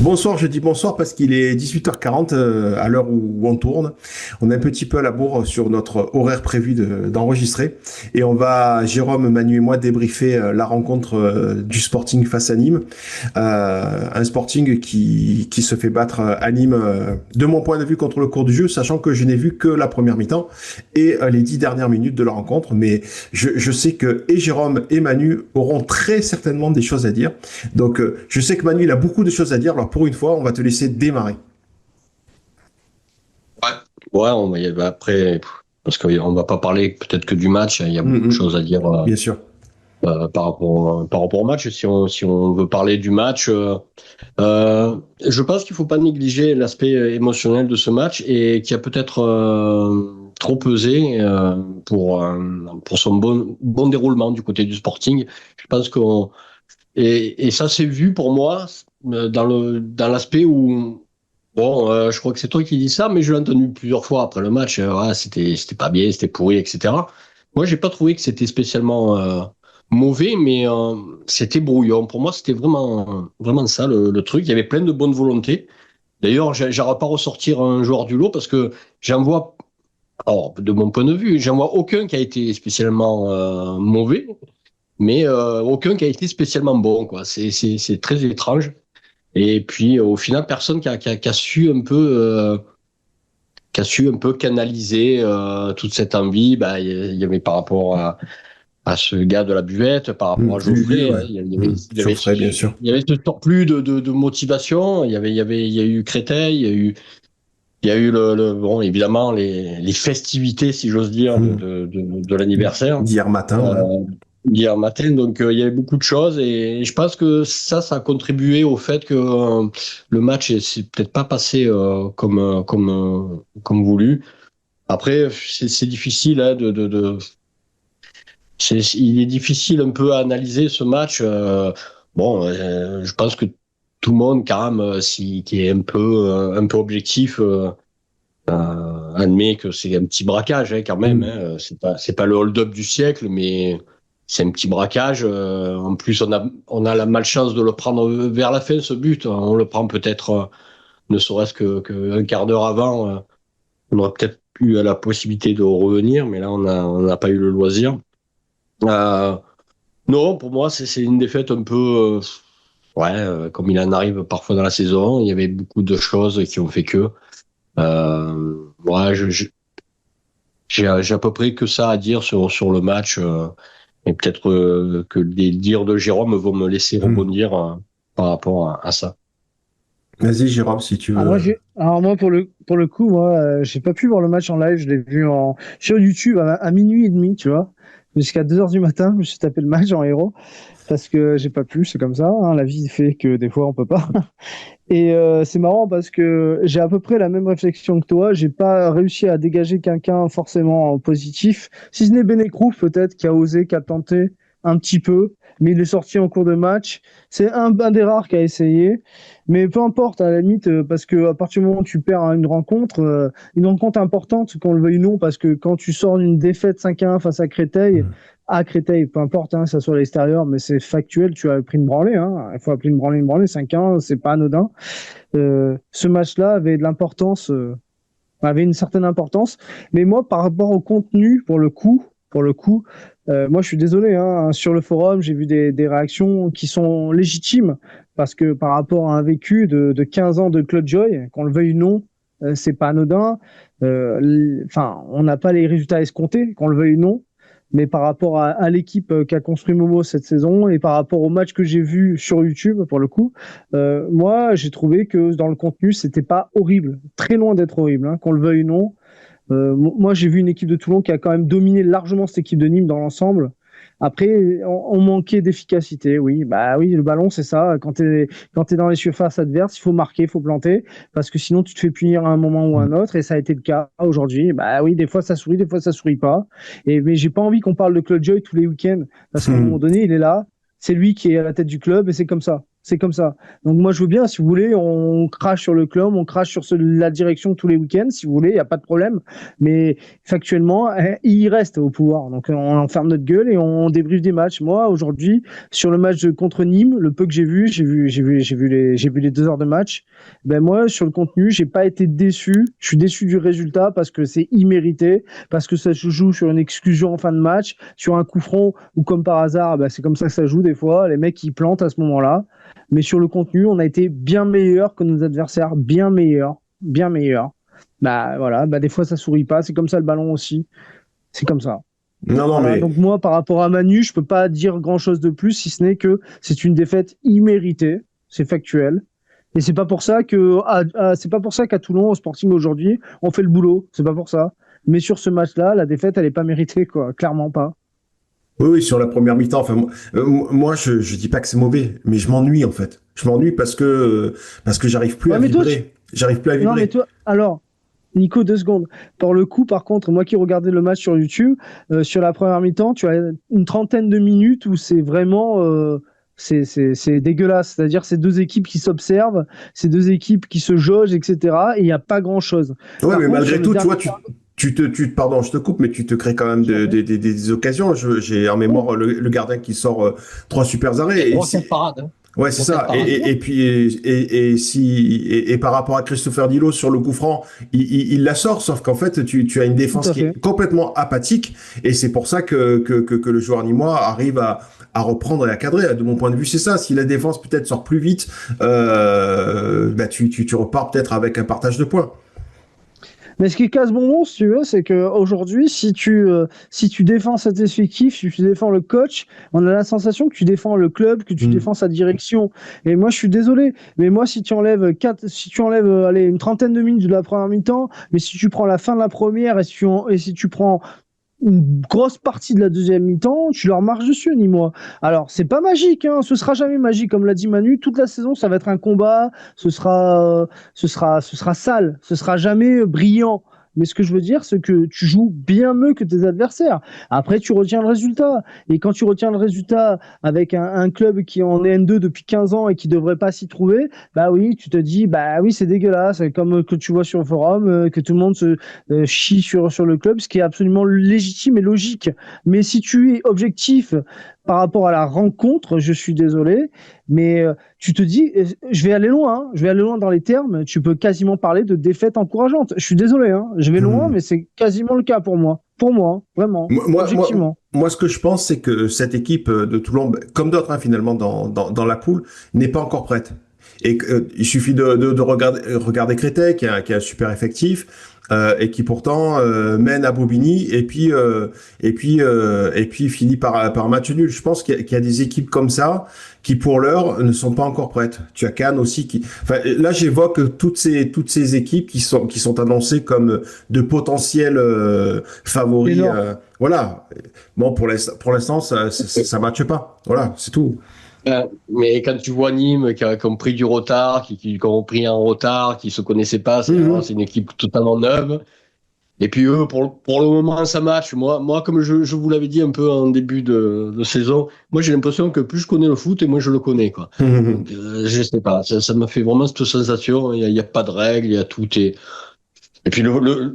Bonsoir, je dis bonsoir parce qu'il est 18h40 à l'heure où on tourne. On est un petit peu à la bourre sur notre horaire prévu d'enregistrer. Et on va, Jérôme, Manu et moi, débriefer la rencontre du Sporting face à Nîmes. Un Sporting qui se fait battre à Nîmes, de mon point de vue, contre le cours du jeu, sachant que je n'ai vu que la première mi-temps et les 10 dernières minutes de la rencontre. Mais je sais que et Jérôme et Manu auront très certainement des choses à dire. Donc, je sais que Manu, il a beaucoup de choses à dire. Alors, pour une fois, on va te laisser démarrer. Ouais, ouais, après, parce qu'on va pas parler peut-être que du match, il y a beaucoup de choses à dire Bien sûr. par rapport au match. Si on veut parler du match, je pense qu'il faut pas négliger l'aspect émotionnel de ce match et qui a peut-être trop pesé pour son bon déroulement du côté du Sporting. Je pense et ça s'est vu pour moi dans l'aspect où bon, je crois que c'est toi qui dis ça, mais je l'ai entendu plusieurs fois après le match. Ouais, c'était pas bien, c'était pourri, etc. Moi, j'ai pas trouvé que c'était spécialement mauvais, mais c'était brouillon. Pour moi, c'était vraiment ça le truc. Il y avait plein de bonne volonté. D'ailleurs, j'arrive pas à ressortir un joueur du lot parce que j'en vois, alors de mon point de vue, j'en vois aucun qui a été spécialement mauvais, mais aucun qui a été spécialement bon, quoi. C'est très étrange. Et puis, au final, personne qui a su un peu, canaliser toute cette envie. Bah, il y avait par rapport à ce gars de la buvette, par rapport à Lulu, Geoffrey, hein, ouais. Geoffrey, bien sûr. il y avait ce surplus de motivation. Il y a eu Créteil, il y a eu bon, évidemment les festivités, si j'ose dire, Mm. de l'anniversaire. D'hier matin, ouais. Euh, Hier matin. Donc, il y avait beaucoup de choses et je pense que ça a contribué au fait que le match s'est peut-être pas passé comme voulu. Après, c'est difficile hein, il est difficile un peu à analyser ce match. Bon, je pense que tout le monde, quand même, qui est un peu objectif, admet que c'est un petit braquage hein, quand même. Mm. Hein. C'est pas le hold-up du siècle, mais c'est un petit braquage. En plus, on a la malchance de le prendre vers la fin, ce but. On le prend peut-être, ne serait-ce que un quart d'heure avant. On aurait peut-être eu la possibilité de revenir, mais là, on n'a pas eu le loisir. Euh, non, pour moi, c'est une défaite un peu, ouais, comme il en arrive parfois dans la saison. Il y avait beaucoup de choses qui ont fait que. Ouais, j'ai à peu près que ça à dire sur le match. Et peut-être que les dires de Jérôme vont me laisser Mm. rebondir par rapport à ça. Vas-y, Jérôme, si tu Alors moi, veux. pour le coup, moi, j'ai pas pu voir le match en live. Je l'ai vu sur YouTube à minuit et demi, tu vois. Jusqu'à 2 heures du matin, je me suis tapé le match en héros parce que j'ai pas pu, c'est comme ça, hein. La vie fait que des fois on peut pas. Et c'est marrant parce que j'ai à peu près la même réflexion que toi. J'ai pas réussi à dégager quelqu'un forcément positif, si ce n'est Benekrouf peut-être qui a osé, qui a tenté un petit peu, mais il est sorti en cours de match. C'est un des rares qui a essayé, mais peu importe à la limite parce que à partir du moment où tu perds une rencontre importante, qu'on le veuille ou non, parce que quand tu sors d'une défaite 5-1 face à Créteil, peu importe, hein, que ça soit à l'extérieur, mais c'est factuel, tu as pris une branlée, hein. Il faut appeler une branlée, 5-1, c'est pas anodin. Ce match-là avait de l'importance, avait une certaine importance. Mais moi, par rapport au contenu, pour le coup, moi, je suis désolé, hein, sur le forum, j'ai vu des réactions qui sont légitimes parce que par rapport à un vécu de 15 ans de Claude Joy, qu'on le veuille ou non, c'est pas anodin. Enfin, on n'a pas les résultats escomptés, qu'on le veuille ou non. Mais par rapport à l'équipe qu'a construit Momo cette saison et par rapport au match que j'ai vu sur YouTube, pour le coup, moi, j'ai trouvé que dans le contenu, c'était pas horrible, très loin d'être horrible, hein, qu'on le veuille ou non. Moi, j'ai vu une équipe de Toulon qui a quand même dominé largement cette équipe de Nîmes dans l'ensemble. Après, on manquait d'efficacité, oui. Bah oui, le ballon, c'est ça. Quand t'es dans les surfaces adverses, il faut marquer, il faut planter, parce que sinon tu te fais punir à un moment ou à un autre, et ça a été le cas aujourd'hui. Bah oui, des fois ça sourit, des fois ça sourit pas. Mais j'ai pas envie qu'on parle de Claude Joy tous les week-ends, parce qu'à un moment Mm. donné, il est là, c'est lui qui est à la tête du club, et c'est comme ça. c'est comme ça. Donc moi je veux bien, si vous voulez, on crache sur le club, on crache sur la direction tous les week-ends, si vous voulez, il n'y a pas de problème. Mais factuellement, il reste au pouvoir. Donc on enferme notre gueule et on débriefe des matchs. Moi aujourd'hui, sur le match contre Nîmes, le peu que j'ai vu les 2 heures de match. Ben moi sur le contenu, j'ai pas été déçu. Je suis déçu du résultat parce que c'est immérité, parce que ça se joue sur une exclusion en fin de match, sur un coup franc ou comme par hasard, ben c'est comme ça que ça joue des fois. Les mecs ils plantent à ce moment-là. Mais sur le contenu, on a été bien meilleur que nos adversaires, bien meilleur, bien meilleur. Bah voilà, bah des fois ça sourit pas, c'est comme ça le ballon aussi, c'est comme ça. Non, non, Voilà, mais donc moi par rapport à Manu, je peux pas dire grand-chose de plus si ce n'est que c'est une défaite imméritée, c'est factuel. Et c'est pas pour ça que c'est pas pour ça qu'à Toulon au Sporting aujourd'hui, on fait le boulot, c'est pas pour ça. Mais sur ce match-là, la défaite elle est pas méritée quoi, clairement pas. oui, oui, sur la première mi-temps. Enfin, moi, je dis pas que c'est mauvais, mais je m'ennuie en fait. Je m'ennuie parce que j'arrive plus à Ouais, mais toi, vibrer. J'arrive plus à non mais vibrer. toi, alors Nico, 2 secondes. Pour le coup, par contre, moi qui regardais le match sur YouTube, sur la première mi-temps, tu as une trentaine de minutes où c'est vraiment c'est dégueulasse. C'est-à-dire ces deux équipes qui s'observent, ces deux équipes qui se jaugent, etc. Et il n'y a pas grand-chose. Ouais, Par mais contre, sur malgré le tout, tu dernier vois, pardon, je te coupe, mais tu te crées quand même des occasions. J'ai en mémoire le gardien qui sort 3 super Il y a arrêts. Et 3-4 parades. Hein. ouais, c'est 3-4 ça. parades. Et puis, et par rapport à Christopher Dilo sur le coup franc, il la sort, sauf qu'en fait, tu as une tout défense à qui fait. est complètement apathique, et c'est pour ça que le joueur nîmois arrive à reprendre et à cadrer. De mon point de vue, c'est ça. Si la défense peut-être sort plus vite, bah tu repars peut-être avec un partage de points. Mais ce qui casse bonbon, si tu veux, c'est qu'aujourd'hui, si tu défends cet effectif, si tu défends le coach, on a la sensation que tu défends le club, que tu Mm. défends sa direction. Et moi, je suis désolé, mais moi, si tu enlèves, allez, une trentaine de minutes de la première mi-temps, mais si tu prends la fin de la première et si tu prends une grosse partie de la deuxième mi-temps, tu leur marches dessus, ni moi. Alors, c'est pas magique, hein, ce sera jamais magique, comme l'a dit Manu. Toute la saison, ça va être un combat, ce sera sale, ce sera jamais brillant. Mais ce que je veux dire, c'est que tu joues bien mieux que tes adversaires. Après, tu retiens le résultat. Et quand tu retiens le résultat avec un club qui en est N2 depuis 15 ans et qui devrait pas s'y trouver, bah oui, tu te dis, bah oui, c'est dégueulasse. Comme que tu vois sur le forum, que tout le monde chie sur le club, ce qui est absolument légitime et logique. Mais si tu es objectif par rapport à la rencontre, je suis désolé, mais tu te dis, je vais aller loin, hein, je vais aller loin dans les termes, tu peux quasiment parler de défaite encourageante. Je suis désolé, hein, je vais loin, Mm. mais c'est quasiment le cas pour moi. Pour moi, hein, vraiment, objectivement. Moi, ce que je pense, c'est que cette équipe de Toulon, comme d'autres hein, finalement dans la poule, n'est pas encore prête. Et il suffit de regarder Créteil, qui a un super effectif, et qui pourtant mène à Bobigny, et puis finit par match nul. Je pense qu'il y a des équipes comme ça qui, pour l'heure, ne sont pas encore prêtes. Tu as Cannes aussi qui. Enfin, là, j'évoque toutes ces équipes qui sont annoncées comme de potentiels favoris. Énorme. Voilà. Bon, pour l'instant, ça matche pas. Voilà, c'est tout. Mais quand tu vois Nîmes qui ont pris du retard, qui ont pris un retard, qui se connaissaient pas, Mhm. c'est une équipe totalement neuve. Et puis eux, pour le moment, ça match. Moi, comme je vous l'avais dit un peu en début de saison, moi j'ai l'impression que plus je connais le foot et moins je le connais, quoi. Mhm. Donc, je sais pas, ça m'a fait vraiment cette sensation. Il y a pas de règles, il y a tout. Et puis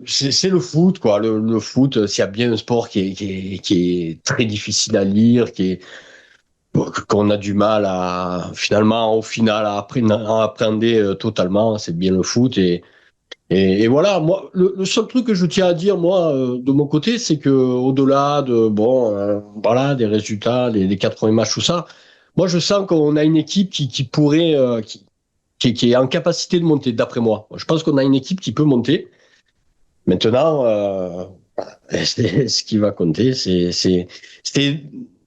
c'est le foot, quoi. Le foot, s'il y a bien un sport qui est très difficile à lire, qu'on a du mal au final, à appréhender totalement, c'est bien le foot. Et voilà, moi, le seul truc que je tiens à dire, moi, de mon côté, c'est que au-delà de, voilà, des résultats, des 80 matchs, tout ça, moi, je sens qu'on a une équipe qui pourrait, qui est en capacité de monter, d'après moi. Je pense qu'on a une équipe qui peut monter. Maintenant, ce qui va compter, c'est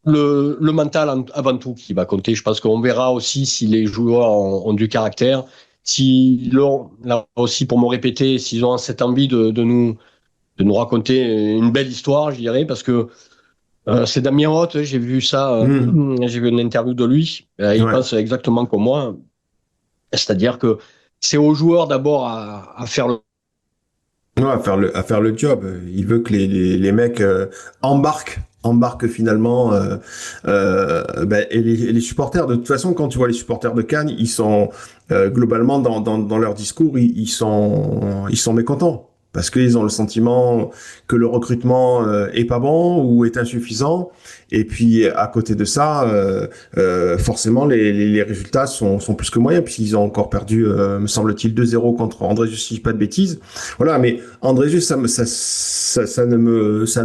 le mental avant tout qui va compter. Je pense qu'on verra aussi si les joueurs ont du caractère, si là aussi pour me répéter, s'ils ont cette envie de nous raconter une belle histoire, je dirais, parce que c'est Damien Roth, j'ai vu ça, Mhm. j'ai vu une interview de lui, il Ouais. pense exactement comme moi, c'est-à-dire que c'est aux joueurs d'abord à faire le. Ouais, à faire le job. Il veut que les mecs embarque finalement et les supporters. De toute façon, quand tu vois les supporters de Cannes, ils sont globalement dans leur discours, ils sont mécontents parce qu'ils ont le sentiment que le recrutement est pas bon ou est insuffisant. Et puis à côté de ça, forcément les résultats sont plus que moyens puisqu'ils ont encore perdu, me semble-t-il, 2-0 contre Andrézieux, si je dis pas de bêtises. Voilà, mais Andrézieux, ça ne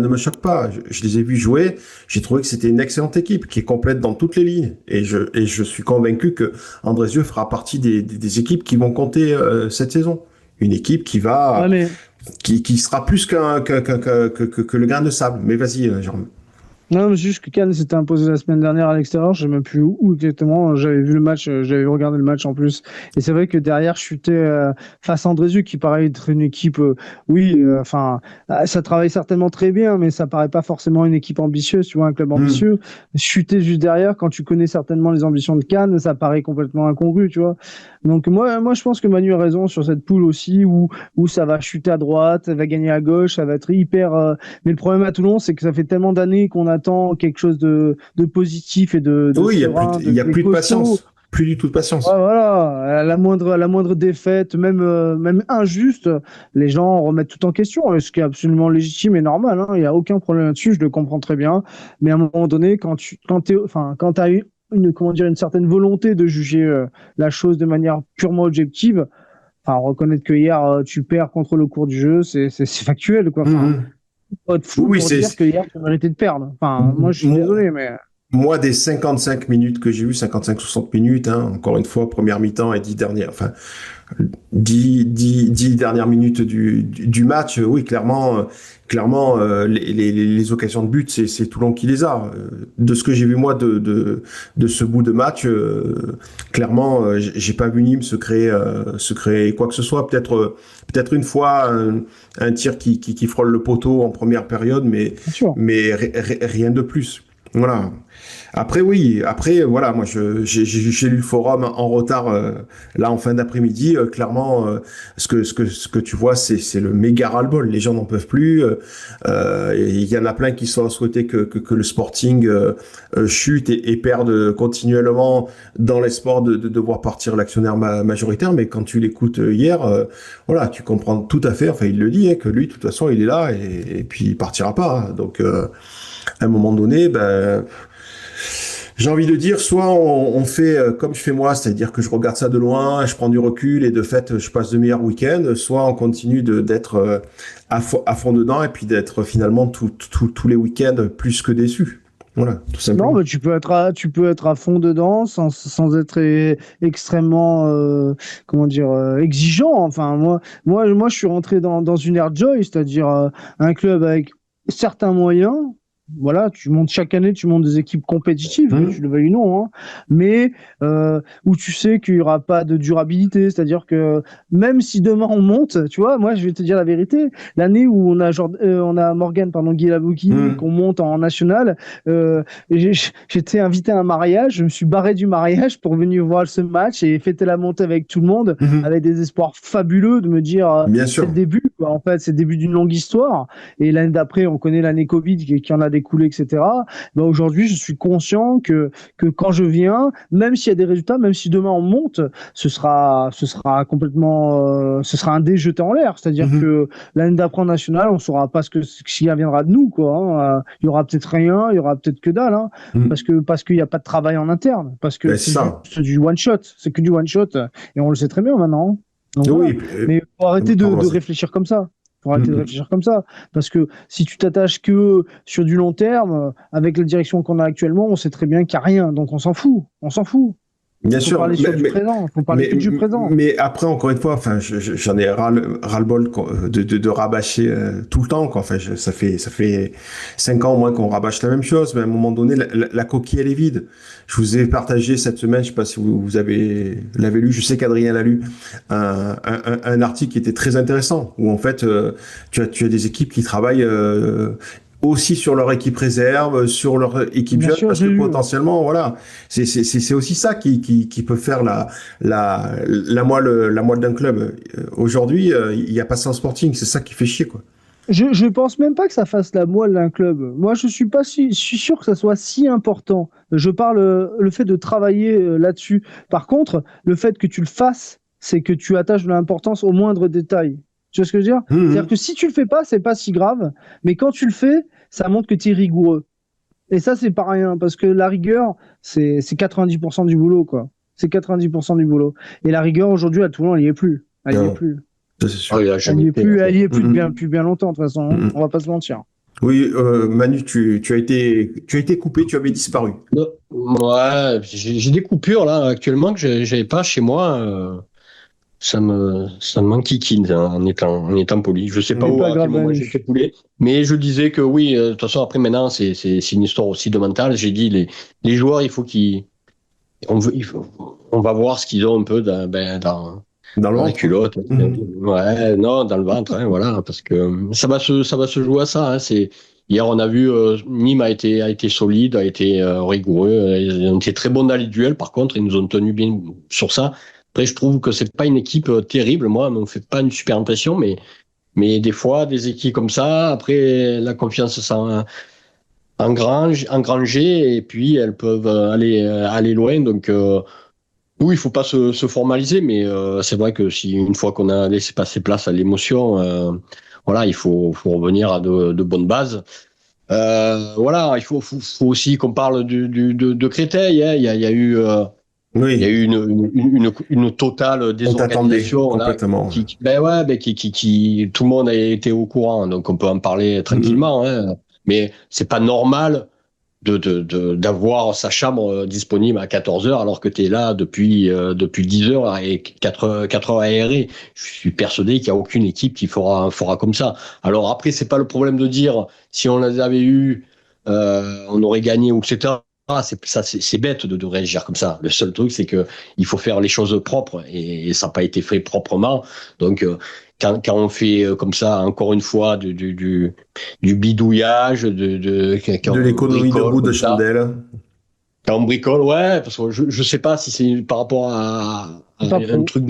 me choque pas. Je les ai vus jouer. J'ai trouvé que c'était une excellente équipe qui est complète dans toutes les lignes. Et je suis convaincu que Andrézieux fera partie des équipes qui vont compter cette saison. Une équipe qui va, Ouais, mais qui sera plus que le grain de sable. Mais vas-y, Jérôme. non, mais c'est juste que Cannes s'était imposé la semaine dernière à l'extérieur. Je ne sais même plus où exactement. J'avais vu le match, j'avais regardé le match en plus. Et c'est vrai que derrière, chuter face à Andrézieux, qui paraît être une équipe, enfin, ça travaille certainement très bien, mais ça paraît pas forcément une équipe ambitieuse, tu vois, un club ambitieux. Chuter juste derrière, quand tu connais certainement les ambitions de Cannes, ça paraît complètement incongru, tu vois. Donc moi, je pense que Manu a raison sur cette poule aussi, où ça va chuter à droite, ça va gagner à gauche, ça va être hyper. Mais le problème à Toulon, c'est que ça fait tellement d'années qu'on attend quelque chose de positif et de Oui, serein, il y a plus de costaud. patience. Plus du tout de patience. Ouais, voilà, à la moindre défaite, même injuste, les gens remettent tout en question, ce qui est absolument légitime et normal, hein. Il n'y a aucun problème là-dessus, je le comprends très bien. Mais à un moment donné, quand t'as eu une certaine volonté de juger la chose de manière purement objective, enfin, reconnaître que hier tu perds contre le cours du jeu, c'est factuel, quoi. Enfin, Mhm. pas de fou Oui, pour dire que hier tu méritais de perdre. Enfin, moi je suis Moi, désolé, mais moi, des 55 minutes que j'ai vues, 55-60 minutes, hein, encore une fois, première mi-temps et 10 dernières, enfin, 10 dernières minutes du match, oui, clairement, les occasions de but, c'est Toulon qui les a. De ce que j'ai vu moi de ce bout de match, clairement, j'ai pas vu Nîmes se créer quoi que ce soit. Peut-être une fois un tir qui frôle le poteau en première période, bien sûr. mais rien de plus. Voilà. Après, voilà, moi, j'ai lu le forum en retard, là, en fin d'après-midi. Clairement, ce que tu vois, c'est le méga ras-le-bol. Les gens n'en peuvent plus. Il y en a plein qui sont souhaités que le Sporting chute et perde continuellement dans l'espoir de voir partir l'actionnaire majoritaire. Mais quand tu l'écoutes hier, voilà, tu comprends tout à fait. Enfin, il le dit, hein, que lui, de toute façon, il est là et puis il partira pas, hein. Donc, à un moment donné, ben, j'ai envie de dire, soit on fait comme je fais moi, c'est-à-dire que je regarde ça de loin, je prends du recul et de fait, je passe de meilleurs week-ends, soit on continue d'être à fond dedans et puis d'être finalement tous les week-ends plus que déçu. Voilà, tout Non, simplement. mais tu peux être à fond dedans sans être extrêmement, comment dire, exigeant. Enfin, moi, je suis rentré dans une air joy, c'est-à-dire un club avec certains moyens. Voilà, tu montes chaque année, tu montes des équipes compétitives, que tu Hum, le veuilles ou non, hein, mais où tu sais qu'il n'y aura pas de durabilité, c'est-à-dire que même si demain on monte, tu vois, moi je vais te dire la vérité, l'année où on a Morgan, pardon, Guilabouki, hum, qu'on monte en national, j'étais invité à un mariage, je me suis barré du mariage pour venir voir ce match et fêter la montée avec tout le monde, hum. avec des espoirs fabuleux de me dire Bien c'est le sûr. début, quoi. En fait, c'est le début d'une longue histoire. Et l'année d'après, on connaît l'année Covid qui en a découlé, etc. Ben aujourd'hui, je suis conscient que quand je viens, même s'il y a des résultats, même si demain on monte, ce sera complètement, ce sera un dé jeté en l'air. C'est-à-dire Hum, que l'année d'après en national, on saura pas ce qui viendra de nous, quoi, hein. Il y aura peut-être rien, il y aura peut-être que dalle, hein, hum. parce qu'il n'y a pas de travail en interne, parce que Ben, c'est c'est ça. juste du one shot, c'est que du one shot, et on le sait très bien maintenant, hein. Donc voilà. Oui, Mais faut arrêter pardon, de vas-y. réfléchir comme ça. Faut Hum, arrêter de hum. réfléchir comme ça, parce que si tu t'attaches que sur du long terme, avec la direction qu'on a actuellement, on sait très bien qu'il n'y a rien, donc on s'en fout, on s'en fout. Bien Faut sûr, parler sur du présent, faut parler que du présent. mais après, encore une fois, enfin, j'en ai ras-le-bol de rabâcher tout le temps, quoi. Enfin, ça fait 5 ans au moins qu'on rabâche la même chose, mais à un moment donné, la coquille, elle est vide. Je vous ai partagé cette semaine, je sais pas si vous l'avez lu, je sais qu'Adrien l'a lu, un article qui était très intéressant, où en fait, tu as des équipes qui travaillent aussi sur leur équipe réserve, sur leur équipe Bien jeune, sûr, parce que j'ai lu, ouais. potentiellement, voilà, c'est aussi ça qui peut faire la moelle d'un club. Aujourd'hui, il n'y a pas ça en Sporting, c'est ça qui fait chier, quoi. Je pense même pas que ça fasse la moelle d'un club. Moi, je suis pas je suis sûr que ça soit si important. Je parle le fait de travailler là-dessus. Par contre, le fait que tu le fasses, c'est que tu attaches de l'importance au moindre détail. Tu vois ce que je veux dire? C'est-à-dire Mhm. que si tu le fais pas, c'est pas si grave, mais quand tu le fais, ça montre que tu es rigoureux. Et ça, c'est pas rien, parce que la rigueur, c'est 90% du boulot, quoi. C'est 90% du boulot. Et la rigueur, aujourd'hui, à Toulon, elle y est plus. Elle y est Non, plus. ça c'est Ah, sûr. il a jamais été, en fait. Elle y est plus Mhm. depuis bien longtemps, de toute façon, hein. On Mhm. va pas se mentir. Oui, Manu, tu as été coupé, tu avais disparu. Non, ouais, j'ai des coupures là actuellement que j'avais pas chez moi. Ça me manquiquine hein, en étant poli. Je sais pas C'est où, pas à quel grave, moment j'ai fait Manu. couler, mais je disais que oui. De toute façon, après maintenant, c'est une histoire aussi de mental. J'ai dit les joueurs, il faut qu'ils, on va voir ce qu'ils ont un peu Dans le dans la ventre, quoi. culotte. Mhm. Ouais, non, dans le ventre, hein, voilà, parce que ça va se jouer à ça. Hein, hier, on a vu Nîmes a été solide, a été rigoureux. Ils ont été très bons dans les duels. Par contre, ils nous ont tenus bien sur ça. Après, je trouve que c'est pas une équipe terrible. Moi, on me fait pas une super impression, mais des fois, des équipes comme ça, après, la confiance engrangée, et puis elles peuvent aller loin. Donc, oui, il faut pas se formaliser, mais c'est vrai que si une fois qu'on a laissé passer place à l'émotion, voilà, faut revenir à de bonnes bases. Voilà, faut aussi qu'on parle de Créteil. Hein. Il y a Oui, eu une totale on t'attendait désorganisation là, complètement. ben ouais, ben tout le monde a été au courant, donc on peut en parler Mhm. tranquillement. Hein. Mais c'est pas normal d'avoir sa chambre disponible à 14 heures alors que tu es là depuis 10 heures et 4 heures aérées. Je suis persuadé qu'il n'y a aucune équipe qui fera comme ça. Alors après, c'est pas le problème de dire si on les avait eu, on aurait gagné, etc. C'est bête de réagir comme ça. Le seul truc, c'est que il faut faire les choses propres et ça n'a pas été fait proprement. Donc, quand on fait comme ça, encore une fois, du bidouillage, quand De on l'économie de bricole bout de comme ça. chandelle. Quand on bricole, ouais, parce que je sais pas si c'est par rapport à C'est pas un faux. truc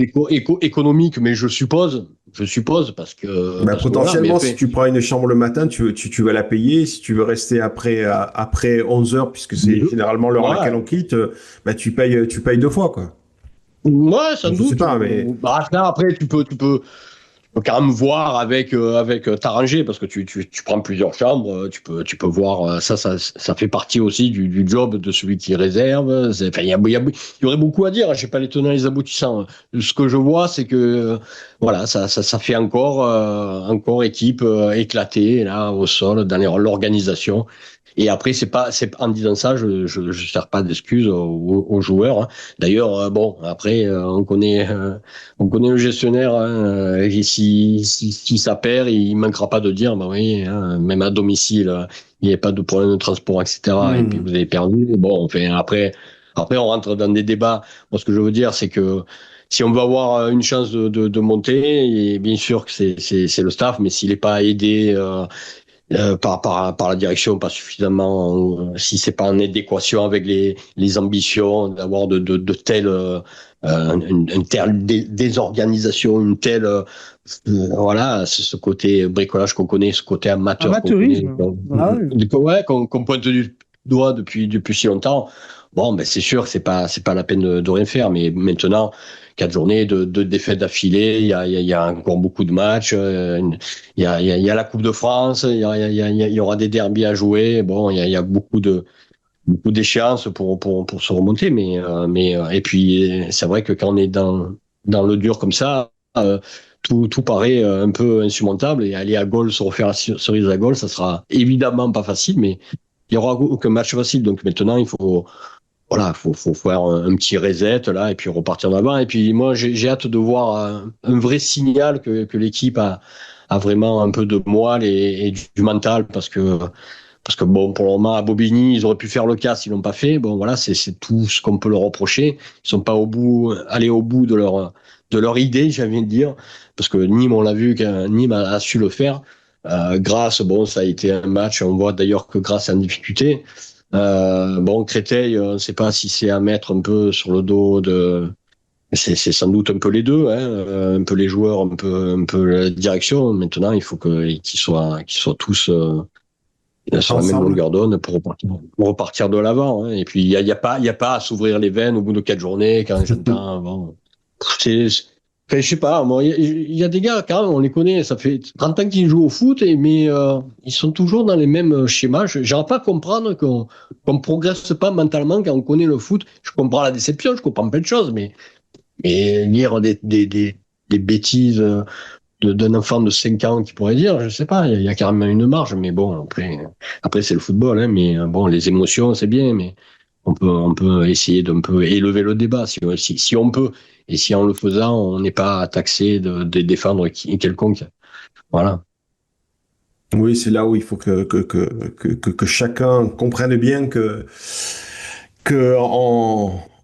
économique, mais je suppose Bah, parce que voilà, mais potentiellement, si après, tu prends une chambre le matin, tu vas la payer. Si tu veux rester après 11 heures, puisque c'est généralement l'heure à laquelle ouais, on quitte, bah, tu payes deux fois, quoi. ouais, sans Je sais doute. pas, mais Bah, là, après, faut quand même voir avec t'arranger parce que tu prends plusieurs chambres, tu peux voir ça fait partie aussi du job de celui qui réserve. Enfin, il y aurait beaucoup à dire. J'ai pas les tenants et les aboutissants. Ce que je vois, c'est que voilà, ça fait encore équipe éclatée là au sol dans l'organisation. Et après, c'est en disant ça, je sers pas d'excuse aux joueurs. Hein. D'ailleurs, bon, après, on connaît le gestionnaire, hein, et si ça perd, il manquera pas de dire, bah oui, hein, même à domicile, il n'y a pas de problème de transport, etc. Et puis vous hmm. avez perdu. Bon, enfin, après, on rentre dans des débats. Moi, ce que je veux dire, c'est que si on veut avoir une chance de monter, et bien sûr que c'est le staff, mais s'il n'est pas aidé par la direction, pas suffisamment, si c'est pas en adéquation avec les ambitions, d'avoir de telles une telle désorganisation, une telle voilà, c'est ce côté bricolage qu'on connaît, ce côté amateur qu'on connaît, Amateurisme. Ah oui. ouais, qu'on pointe du doigt depuis si longtemps. Bon, ben c'est sûr que c'est pas la peine de rien faire, mais maintenant 4 journées de défaites d'affilée, il y a encore beaucoup de matchs, il y a la Coupe de France, il y aura des derbies à jouer. Bon, il y a beaucoup d'échéances pour se remonter, et puis c'est vrai que quand on est dans le dur comme ça, tout paraît un peu insurmontable et aller à Gaulle, se refaire la cerise à Gaulle, ça sera évidemment pas facile, mais il y aura aucun match facile. Donc maintenant, il faut voilà, faut faire un petit reset là et puis repartir d'avant. Et puis moi, j'ai hâte de voir un vrai signal que l'équipe a vraiment un peu de moelle et du mental parce que bon, pour le moment, à Bobigny, ils auraient pu faire le casse, ils l'ont pas fait. Bon, voilà, c'est tout ce qu'on peut leur reprocher. Ils sont pas allés au bout de leur idée, j'ai envie de dire, parce que Nîmes, on l'a vu, que Nîmes a su le faire. Grasse, bon, ça a été un match. On voit d'ailleurs que Grasse est en difficulté. Bon, Créteil, on ne sait pas si c'est à mettre un peu sur le dos c'est sans doute un peu les deux, hein, un peu les joueurs, un peu la direction. Maintenant, il faut qu'ils soient tous sur la même Ensemble. longueur d'onde pour repartir de l'avant. Hein. Et puis, il y a pas à s'ouvrir les veines au bout de 4 journées quand j'entends. Bon, enfin, je sais pas, moi, il y a des gars, quand même, on les connaît, ça fait 30 ans qu'ils jouent au foot, mais ils sont toujours dans les mêmes schémas. Je n'arrive pas à comprendre qu'on progresse pas mentalement quand on connaît le foot. Je comprends la déception, je comprends plein de choses, mais lire des bêtises d'un enfant de 5 ans qui pourrait dire, je sais pas, il y a carrément une marge, mais bon, après c'est le football, hein, mais bon, les émotions, c'est bien, mais on peut essayer d'un peu élever le débat si on peut. Et si en le faisant, on n'est pas taxé de défendre quelconque. Voilà. Oui, c'est là où il faut que chacun comprenne bien que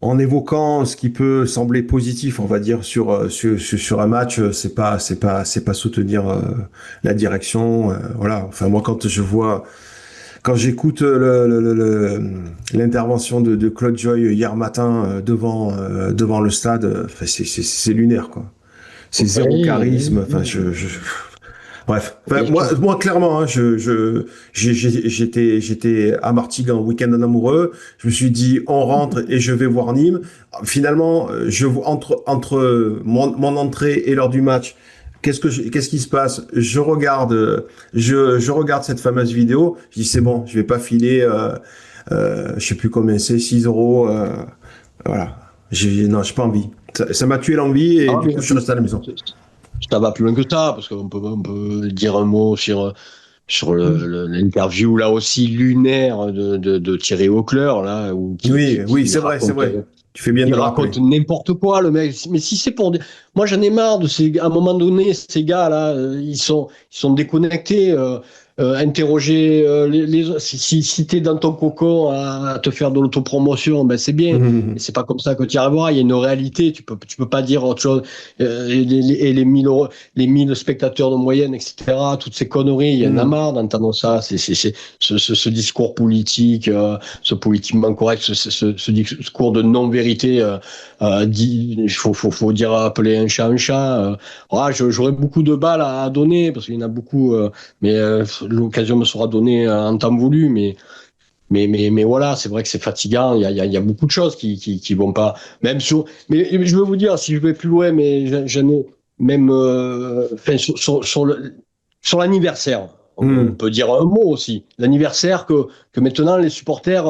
en évoquant ce qui peut sembler positif, on va dire sur un match, c'est pas soutenir la direction. Voilà. Enfin moi quand j'écoute l'intervention de Claude Joy hier matin devant le stade, enfin, c'est lunaire quoi. C'est zéro charisme. Enfin bref, enfin, moi clairement, hein, j'étais à Martigues en week-end en amoureux. Je me suis dit, on rentre et je vais voir Nîmes. Finalement, entre mon entrée et l'heure du match, qu'est-ce qui se passe? Je regarde cette fameuse vidéo. Je dis, c'est bon, je vais pas filer, je sais plus combien c'est, 6 euros. Voilà. Non, j'ai pas envie. Ça m'a tué l'envie et Ah, du coup, je suis resté à la maison. ça va plus loin que ça, parce on peut dire un mot sur l'interview là aussi lunaire de Thierry Auclair là Oui, c'est vrai, c'est raconte vrai. Tu fais bien de il le rappeler. raconte n'importe quoi le mec. Mais si c'est moi j'en ai marre de à un moment donné ces gars là ils sont déconnectés. Interroger si t'es dans ton cocon à te faire de l'autopromotion, ben c'est bien, mais c'est pas comme ça que tu y arriveras. Il y a une réalité, tu peux pas dire autre chose. Et les 1000 spectateurs de moyenne, etc. Toutes ces conneries, il y en a marre d'entendre ça. C'est ce discours politique, ce politiquement correct, ce discours de non-vérité. Il faut dire appeler un chat un chat. J'aurais beaucoup de balles à donner parce qu'il y en a beaucoup, mais l'occasion me sera donnée en temps voulu, mais voilà, c'est vrai que c'est fatigant. Il y a beaucoup de choses qui vont pas. Même mais je veux vous dire, si je vais plus loin, mais j'en ai même, enfin, sur l'anniversaire. On peut dire un mot aussi. L'anniversaire que maintenant les supporters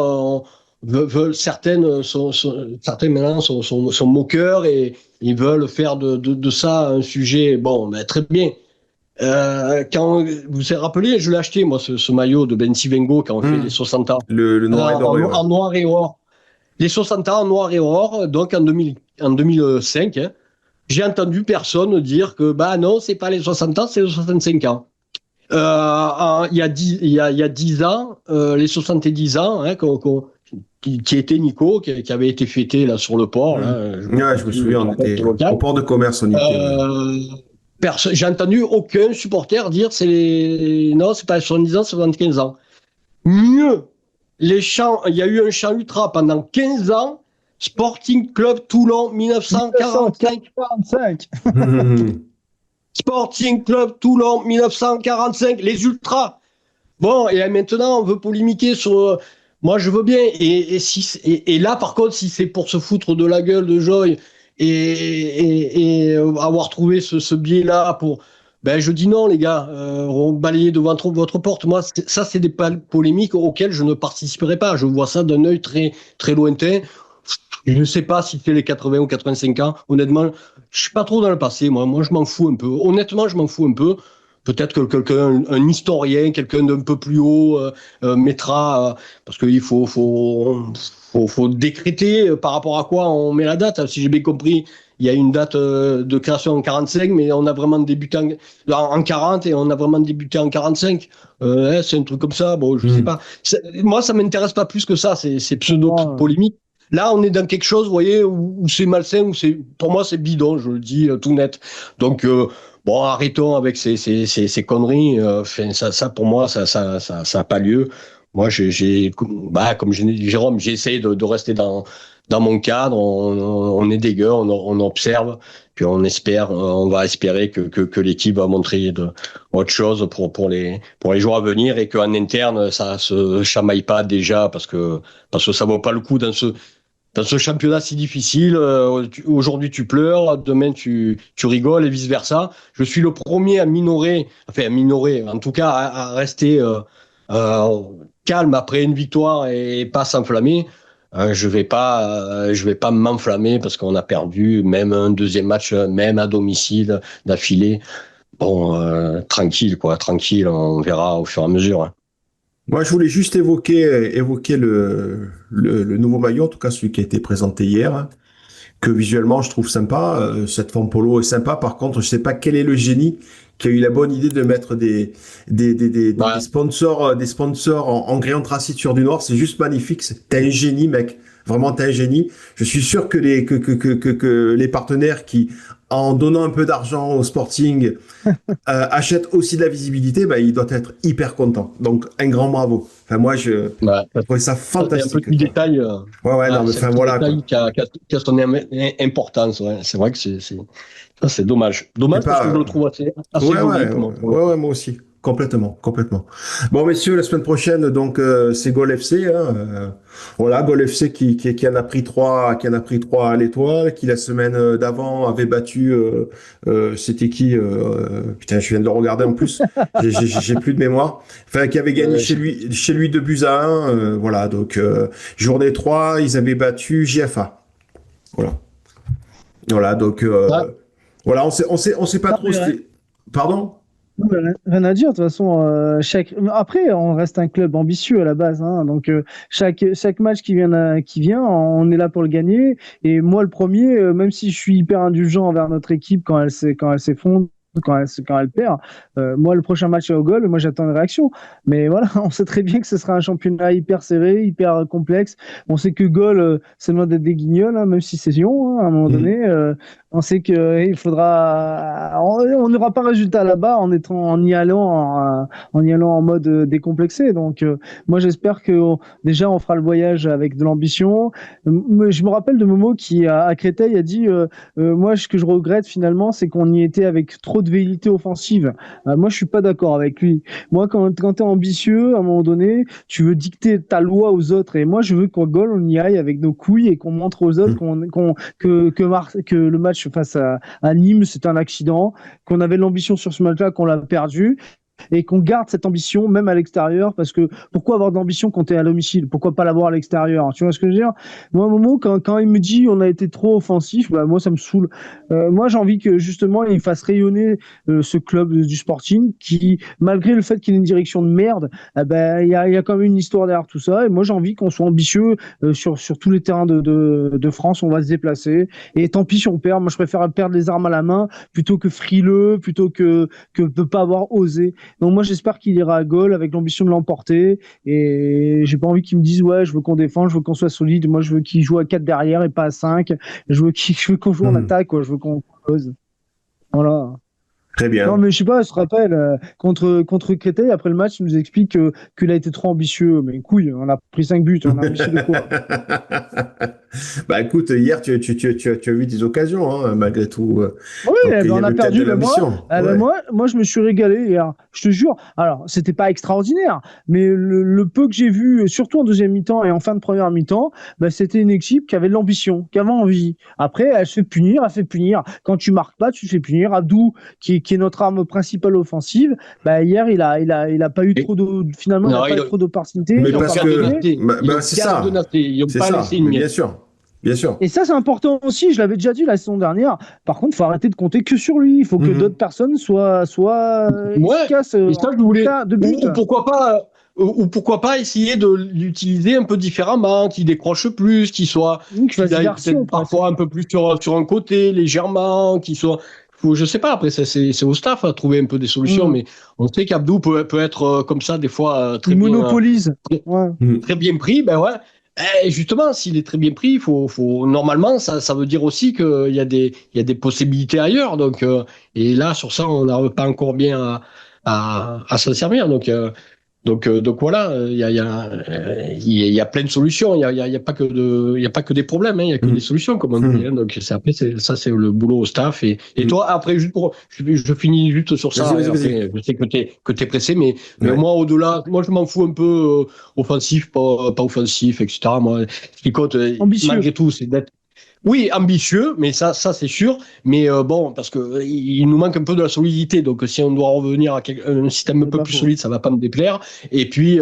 veulent certaines maintenant sont moqueurs et ils veulent faire de ça un sujet. Bon, ben, très bien. Quand vous vous êtes rappelé, je l'ai acheté, moi, ce maillot de Ben Sivengo quand on fait les 60 ans. Le noir et doré, ouais. En noir et or. Les 60 ans en noir et or, donc en 2005, hein, j'ai entendu personne dire que, bah non, c'est pas les 60 ans, c'est les 65 ans. Il y a 10 ans, les 70 ans, hein, qui était Nico, qui avait été fêté là sur le port. Là, Je me souviens, on était au port de commerce, on y était. J'ai entendu aucun supporter dire non, c'est pas 70 ans, c'est 75 ans. Mieux, il y a eu un chant ultra pendant 15 ans, Sporting Club Toulon 1945. 1945. Sporting Club Toulon 1945, les ultras. Bon, et maintenant, on veut polémiquer sur. Moi, je veux bien. Et là, par contre, si c'est pour se foutre de la gueule de Joy et avoir trouvé ce biais-là pour. Ben, je dis non, les gars. On balayer devant votre porte. Moi, ça, c'est des polémiques auxquelles je ne participerai pas. Je vois ça d'un œil très, très lointain. Je ne sais pas si c'est les 80 ou 85 ans. Honnêtement, je suis pas trop dans le passé. Moi, je m'en fous un peu. Honnêtement, je m'en fous un peu. Peut-être que quelqu'un, un historien, quelqu'un d'un peu plus haut, mettra, parce qu'il faut décréter par rapport à quoi on met la date. Si j'ai bien compris, il y a une date de création en 45, mais on a vraiment débuté en 40 et on a vraiment débuté en 45. C'est un truc comme ça. Bon, je sais pas. Moi, ça m'intéresse pas plus que ça. C'est pseudo-polémique. Là, on est dans quelque chose, vous voyez, où c'est malsain, pour moi, c'est bidon, je le dis tout net. Donc, bon, arrêtons avec ces conneries. Ça, pour moi, ça a pas lieu. Moi, comme Jérôme, j'essaie de rester dans dans mon cadre, on est des gars, on observe, puis on va espérer que l'équipe va montrer autre chose pour les jours à venir et qu'en interne, ça se chamaille pas déjà parce que ça vaut pas le coup dans ce championnat si difficile. Aujourd'hui tu pleures, demain tu rigoles et vice versa. Je suis le premier à minorer, en tout cas à rester euh, calme après une victoire et pas s'enflammer. Je vais pas m'enflammer parce qu'on a perdu même un deuxième match, même à domicile d'affilée. Bon, tranquille quoi, tranquille, on verra au fur et à mesure. Hein. Moi, je voulais juste évoquer le nouveau maillot, en tout cas celui qui a été présenté hier, hein, que visuellement je trouve sympa. Cette forme polo est sympa. Par contre, je sais pas quel est le génie qui a eu la bonne idée de mettre Ouais. des sponsors en crayon tracé sur du noir. C'est juste magnifique. T'es un génie, mec. Vraiment, t'es un génie. Je suis sûr que que les partenaires qui, en donnant un peu d'argent au Sporting, achètent aussi de la visibilité, bah, ils doivent être hyper contents. Donc, un grand bravo. Enfin, moi, Ouais. je trouvais ça Ça, c'est un fantastique, petit quoi. détail. Ouais, ouais, non, mais C'est un enfin, petit voilà, quoi. détail qui a son importance. Ouais. C'est vrai que ça, c'est dommage. C'est Dommage parce que je pas, le trouve assez ouais, joli ouais, pour le ouais, coup. ouais, moi aussi. Complètement, complètement. Bon, messieurs, la semaine prochaine, donc, c'est Gol FC, hein, voilà, Gol FC qui en a pris qui en a pris trois à l'étoile, qui la semaine d'avant avait battu, c'était qui, putain, je viens de le regarder en plus, j'ai plus de mémoire. Enfin, qui avait gagné Euh, j'ai- chez lui 2-1, voilà, donc, journée 3 ils avaient battu JFA. Voilà. Voilà, donc, ah, voilà, on sait pas Non, trop mais ce qui, pardon? non, mais rien à dire, de toute façon, après, on reste un club ambitieux à la base, hein, donc chaque match qui vient, on est là pour le gagner. Et moi, le premier, même si je suis hyper indulgent envers notre équipe quand elle s'effondre, quand elle perd, moi, le prochain match au goal, moi, j'attends une réaction. Mais voilà, on sait très bien que ce sera un championnat hyper serré, hyper complexe. On sait que goal, c'est loin d'être des guignols, hein, même si c'est Lyon, hein, à un moment donné. Mhm. On sait que il faudra, on n'aura pas résultat là-bas en y allant en mode décomplexé. Donc, moi, j'espère que déjà on fera le voyage avec de l'ambition. Je me rappelle de Momo qui à Créteil a dit, moi, ce que je regrette finalement, c'est qu'on y était avec trop de velléité offensive. Moi, je suis pas d'accord avec lui. Moi, quand tu es ambitieux, à un moment donné, tu veux dicter ta loi aux autres. Et moi, je veux qu'au goal, on y aille avec nos couilles et qu'on montre aux autres que le match face à Nîmes, c'est un accident, qu'on avait l'ambition sur ce match-là, qu'on l'a perdu, et qu'on garde cette ambition même à l'extérieur, parce que pourquoi avoir de l'ambition quand tu es à domicile? Pourquoi pas l'avoir à l'extérieur? Tu vois ce que je veux dire? Moi, à un moment, quand il me dit on a été trop offensif, bah, moi, ça me saoule. Moi, j'ai envie que justement, il fasse rayonner ce club du Sporting qui, malgré le fait qu'il ait une direction de merde, il y a quand même une histoire derrière tout ça. Et moi, j'ai envie qu'on soit ambitieux sur tous les terrains de France. On va se déplacer. Et tant pis si on perd. Moi, je préfère perdre les armes à la main plutôt que frileux, plutôt que de ne pas avoir osé. Donc moi j'espère qu'il ira à goal avec l'ambition de l'emporter et j'ai pas envie qu'ils me disent ouais je veux qu'on défende, je veux qu'on soit solide, moi je veux qu'il joue à 4 derrière et pas à 5, je veux qu'on joue en Mhm. attaque quoi, je veux qu'on pose. Voilà. Très Non bien. mais je sais pas, je te rappelle contre Créteil après le match, il nous explique qu'il a été trop ambitieux, mais couille, on a pris 5 buts, on a ambitieux de quoi? Bah écoute, hier tu as vu des occasions, hein, malgré tout. Oui, Donc eh il ben, y on a avait peut-être de perdu. Ben l'ambition. Ouais. moi, je me suis régalé hier. Je te jure. Alors, c'était pas extraordinaire, mais le peu que j'ai vu, surtout en deuxième mi-temps et en fin de première mi-temps, ben, c'était une équipe qui avait de l'ambition, qui avait envie. Après, elle se fait punir, elle fait punir. Quand tu marques pas, tu te fais punir. Abdou, qui est notre arme principale offensive, ben, hier, il a pas eu et- finalement, il a non, pas eu trop d'opportunités. Mais Ils ont parce pas marqué. que, bah, c'est ça, Ils n'ont c'est pas laissé ça. une Mais bien miette. sûr, bien sûr. Et ça, c'est important aussi. Je l'avais déjà dit la saison dernière. Par contre, il faut arrêter de compter que sur lui. Il faut que d'autres Mhm. personnes soient Ouais, efficaces et en ça, je voulais. cas de but. Ou pourquoi pas essayer de l'utiliser un peu différemment, qu'il décroche plus, Donc, je qu'il fasse aille diversion peut-être presque. parfois un peu plus sur un côté, légèrement, je sais pas, après, c'est au staff à trouver un peu des solutions, Hmm. mais on sait qu'Abdou peut être comme ça, des fois, Il monopolise. très, Ouais. Mhm. très bien pris, ben ouais. Et justement, s'il est très bien pris, normalement, ça veut dire aussi il y a des possibilités ailleurs. Et là, sur ça, on n'arrive pas encore bien à s'en servir. Donc voilà, il y a plein de solutions. Il y a pas que il y a pas que des problèmes, hein, il y a que des solutions, comme on dit. Hein. Donc après, ça c'est le boulot au staff. Et toi, après, juste pour, je finis juste sur ça. Vas-y. Après, je sais que t'es pressé, mais Ouais. moi au-delà, moi je m'en fous un peu offensif, pas offensif, etc. Moi, ce qui compte, Ambitieux. malgré tout, c'est d'être oui, ambitieux, mais ça c'est sûr. Mais bon, parce que il nous manque un peu de la solidité. Donc, si on doit revenir à un système un C'est peu pas plus faux. solide, ça va pas me déplaire. Et puis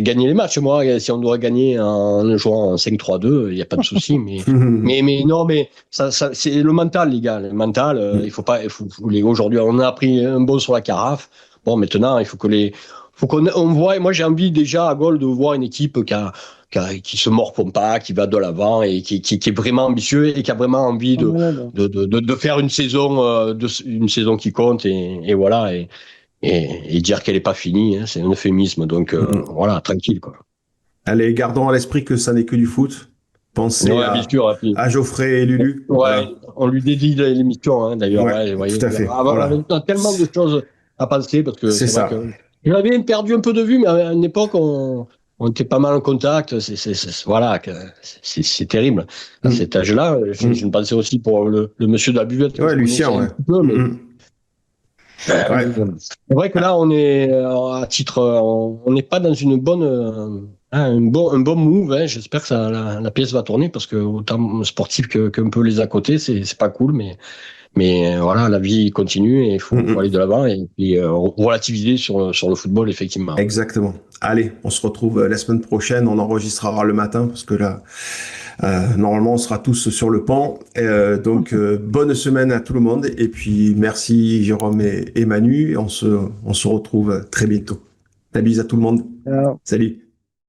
gagner les matchs. Moi, si on doit gagner en jouant en 5-3-2, il n'y a pas de souci. Mais non, mais ça c'est le mental, les gars. Le mental, il faut pas. Aujourd'hui, on a pris un bon sur la carafe. Bon, maintenant, il faut faut qu'on on voit. Moi, j'ai envie déjà à Gold de voir une équipe qui se mord pas, qui va de l'avant et qui est vraiment ambitieux et qui a vraiment envie Ah, malade. de faire une une saison qui compte et voilà et dire qu'elle est pas finie, hein, c'est un euphémisme. Donc voilà, tranquille quoi. Allez, gardons à l'esprit que ça n'est que du foot. Pensez Ouais, bien sûr. Et puis, à Geoffrey et Lulu. ouais, Voilà. on lui dédie l'émission hein, d'ailleurs. Ouais, Ouais, vous voyez, tout à fait. Voilà. on a tellement de choses à penser parce que C'est c'est vrai ça. que j'avais perdu un peu de vue, mais à une époque on était pas mal en contact. Voilà, c'est terrible. À Mm. cet âge-là, je Mm. me pensais aussi pour le monsieur de la buvette que Ouais, je Lucien, connaissais un ouais. petit peu, mais Mm. Ouais. c'est vrai que là, on est à titre, on n'est pas dans une bonne, un bon move. Hein. J'espère que la pièce va tourner parce que autant sportif qu'un peu les à côté, c'est pas cool, mais voilà, la vie continue et il faut aller de l'avant et puis relativiser sur le football effectivement. Exactement. Allez, on se retrouve la semaine prochaine. On enregistrera le matin parce que là, normalement, on sera tous sur le pont. Donc, bonne semaine à tout le monde. Et puis, merci Jérôme et Manu. On se retrouve très bientôt. La bise à tout le monde. Alors, Salut.